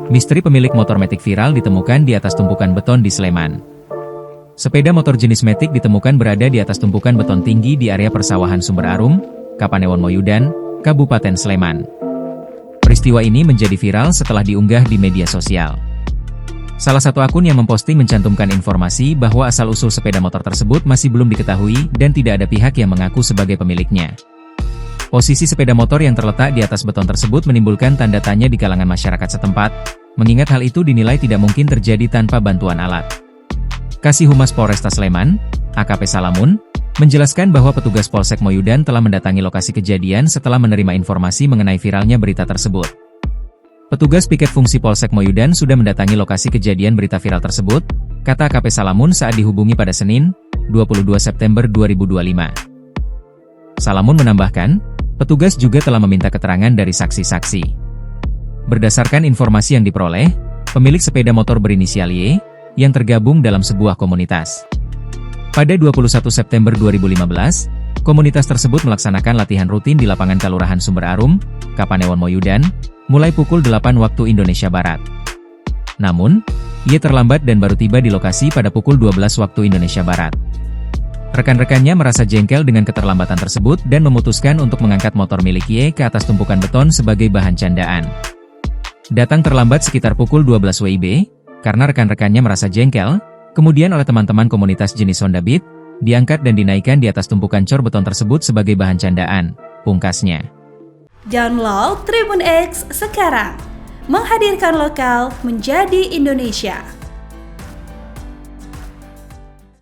Misteri pemilik motor Matic viral ditemukan di atas tumpukan beton di Sleman. Sepeda motor jenis Matic ditemukan berada di atas tumpukan beton tinggi di area persawahan Sumber Arum, Kapanewon Moyudan, Kabupaten Sleman. Peristiwa ini menjadi viral setelah diunggah di media sosial. Salah satu akun yang memposting mencantumkan informasi bahwa asal-usul sepeda motor tersebut masih belum diketahui dan tidak ada pihak yang mengaku sebagai pemiliknya. Posisi sepeda motor yang terletak di atas beton tersebut menimbulkan tanda tanya di kalangan masyarakat setempat, mengingat hal itu dinilai tidak mungkin terjadi tanpa bantuan alat. Kasih Humas Polresta Sleman, AKP Salamun, menjelaskan bahwa petugas Polsek Moyudan telah mendatangi lokasi kejadian setelah menerima informasi mengenai viralnya berita tersebut. Petugas piket fungsi Polsek Moyudan sudah mendatangi lokasi kejadian berita viral tersebut, kata AKP Salamun saat dihubungi pada Senin, 22 September 2025. Salamun menambahkan, petugas juga telah meminta keterangan dari saksi-saksi. Berdasarkan informasi yang diperoleh, pemilik sepeda motor berinisial Y, yang tergabung dalam sebuah komunitas. Pada 21 September 2015, komunitas tersebut melaksanakan latihan rutin di lapangan Kelurahan Sumber Arum, Kapanewon Moyudan, mulai pukul 8 waktu Indonesia Barat. Namun, Y terlambat dan baru tiba di lokasi pada pukul 12 waktu Indonesia Barat. Rekan-rekannya merasa jengkel dengan keterlambatan tersebut dan memutuskan untuk mengangkat motor milik Y ke atas tumpukan beton sebagai bahan candaan. Datang terlambat sekitar pukul 12 WIB, karena rekan-rekannya merasa jengkel, kemudian oleh teman-teman komunitas jenis Honda Beat, diangkat dan dinaikkan di atas tumpukan cor beton tersebut sebagai bahan candaan, pungkasnya. Download Tribun X sekarang, menghadirkan lokal menjadi Indonesia.